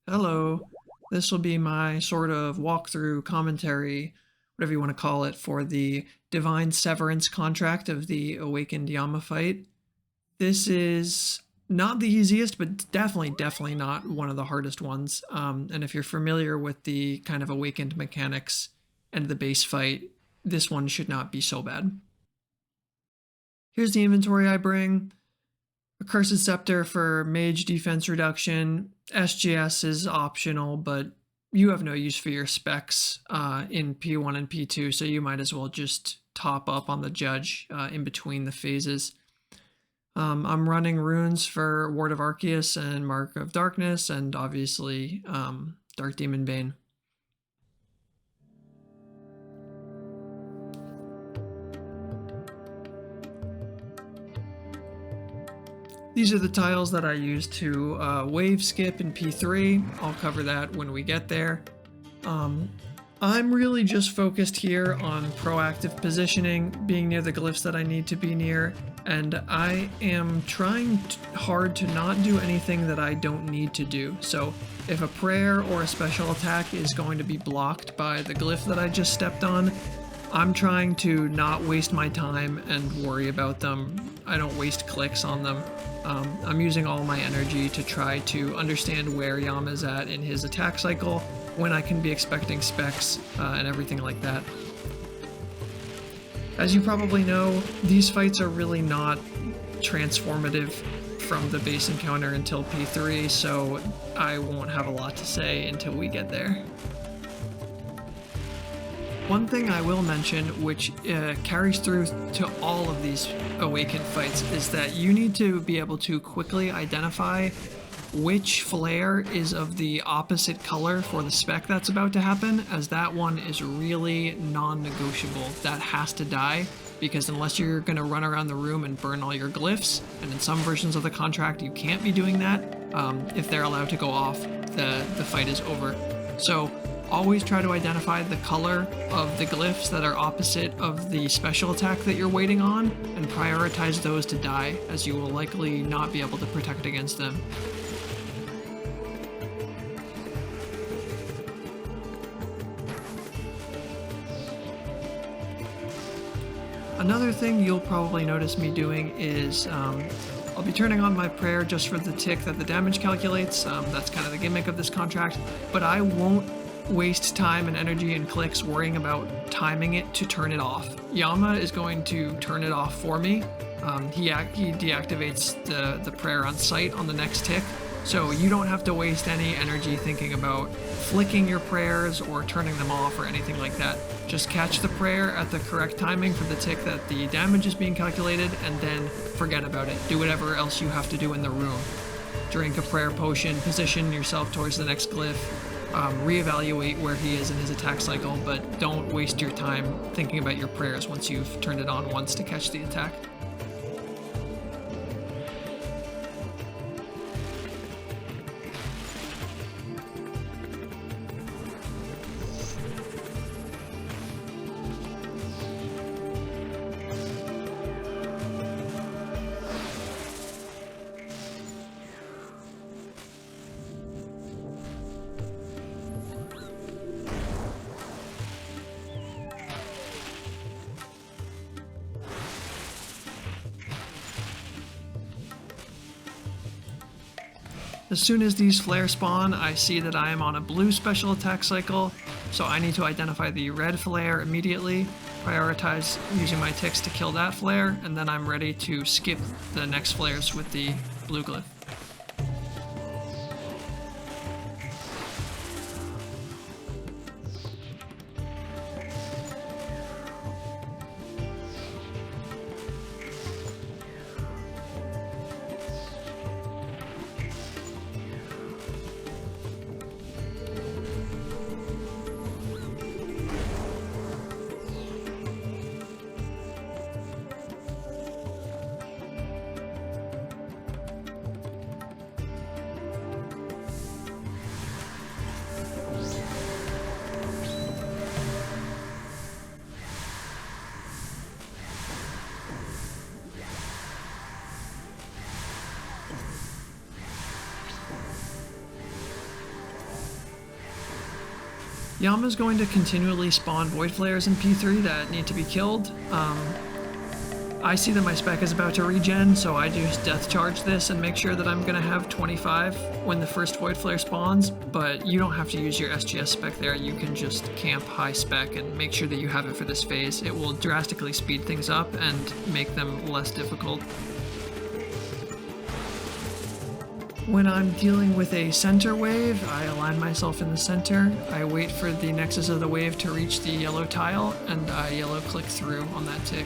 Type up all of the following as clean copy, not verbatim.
Hello. This will be my sort of walkthrough commentary, whatever you want to call it, for the Divine Severance contract of the Awakened Yama fight. This is not the easiest, but definitely not one of the hardest ones. And if you're familiar with the kind of Awakened mechanics and the base fight, this one should not be so bad. Here's the inventory I bring. Accursed Scepter for mage defense reduction. SGS is optional, but you have no use for your specs in P1 and P2, so you might as well just top up on the judge in between the phases. I'm running runes for Ward of Arceus and Mark of Darkness, and obviously Dark Demon Bane. These are the tiles that I use to wave skip in P3. I'll cover that when we get there. I'm really just focused here on proactive positioning, being near the glyphs that I need to be near, and I am trying hard to not do anything that I don't need to do. So if a prayer or a special attack is going to be blocked by the glyph that I just stepped on, I'm trying to not waste my time and worry about them. I don't waste clicks on them. I'm using all my energy to try to understand where Yama's at in his attack cycle, when I can be expecting specs, and everything like that. As you probably know, these fights are really not transformative from the base encounter until P3, so I won't have a lot to say until we get there. One thing I will mention, which carries through to all of these Awakened fights, is that you need to be able to quickly identify which flare is of the opposite color for the spec that's about to happen, as that one is really non-negotiable. That has to die, because unless you're going to run around the room and burn all your glyphs, and in some versions of the contract you can't be doing that, if they're allowed to go off, the fight is over. So always try to identify the color of the glyphs that are opposite of the special attack that you're waiting on, and prioritize those to die, as you will likely not be able to protect against them. Another thing you'll probably notice me doing is I'll be turning on my prayer just for the tick that the damage calculates. That's kind of the gimmick of this contract, but I won't waste time and energy and clicks worrying about timing it to turn it off. Yama is going to turn it off for me. He deactivates the prayer on sight on the next tick, so you don't have to waste any energy thinking about flicking your prayers or turning them off or anything like that. Just catch the prayer at the correct timing for the tick that the damage is being calculated, and then forget about it. Do whatever else you have to do in the room. Drink a prayer potion, position yourself towards the next glyph, reevaluate where he is in his attack cycle, but don't waste your time thinking about your prayers once you've turned it on once to catch the attack. As soon as these flares spawn, I see that I am on a blue special attack cycle, so I need to identify the red flare immediately, prioritize using my ticks to kill that flare, and then I'm ready to skip the next flares with the blue glyph. Yama's going to continually spawn Void Flares in P3 that need to be killed. I see that my spec is about to regen, so I just death charge this and make sure that I'm going to have 25 when the first Void Flare spawns, but you don't have to use your SGS spec there. You can just camp high spec and make sure that you have it for this phase. It will drastically speed things up and make them less difficult. When I'm dealing with a center wave, I align myself in the center. I wait for the nexus of the wave to reach the yellow tile, and I yellow click through on that tick.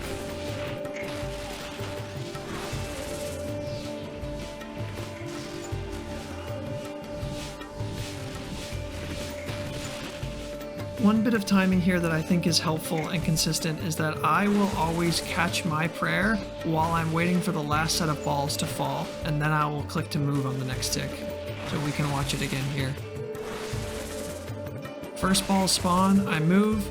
One bit of timing here that I think is helpful and consistent is that I will always catch my prayer while I'm waiting for the last set of balls to fall, and then I will click to move on the next tick. So we can watch it again here. First ball spawn, I move.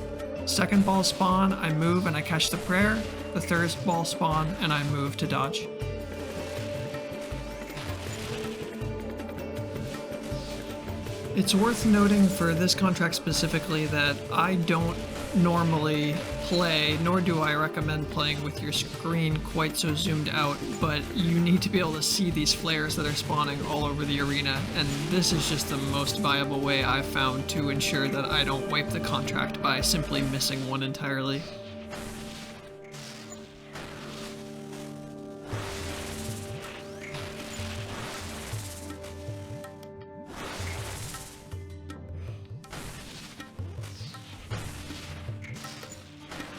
Second ball spawn, I move and I catch the prayer. The third ball spawn, and I move to dodge. It's worth noting for this contract specifically that I don't normally play, nor do I recommend playing with your screen quite so zoomed out, but you need to be able to see these flares that are spawning all over the arena, and this is just the most viable way I've found to ensure that I don't wipe the contract by simply missing one entirely.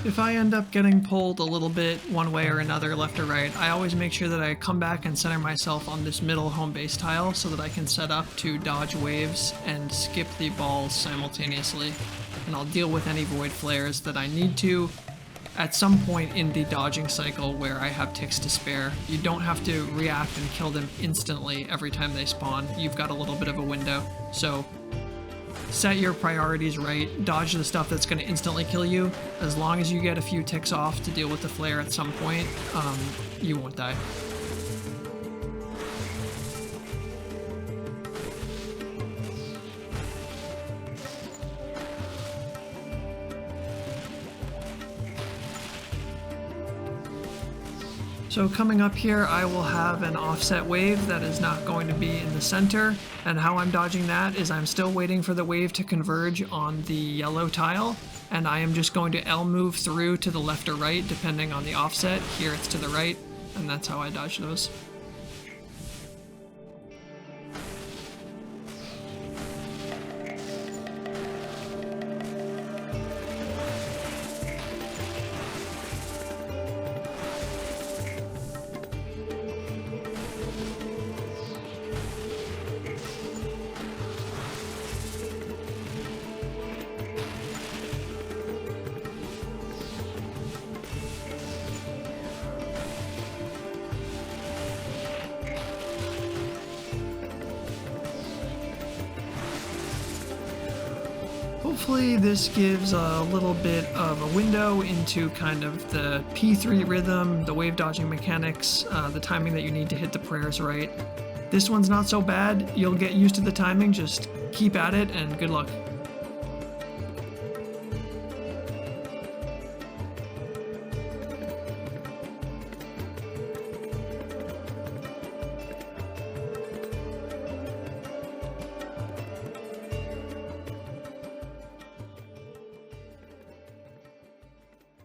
If I end up getting pulled a little bit one way or another, left or right, I always make sure that I come back and center myself on this middle home base tile so that I can set up to dodge waves and skip the balls simultaneously. And I'll deal with any void flares that I need to at some point in the dodging cycle where I have ticks to spare. You don't have to react and kill them instantly every time they spawn. You've got a little bit of a window. So set your priorities right, dodge the stuff that's going to instantly kill you. As long as you get a few ticks off to deal with the flare at some point, you won't die. So coming up here, I will have an offset wave that is not going to be in the center, and how I'm dodging that is I'm still waiting for the wave to converge on the yellow tile, and I am just going to L move through to the left or right depending on the offset. Here it's to the right, and that's how I dodge those. Hopefully this gives a little bit of a window into kind of the P3 rhythm, the wave dodging mechanics, the timing that you need to hit the prayers right. This one's not so bad. You'll get used to the timing, just keep at it and good luck.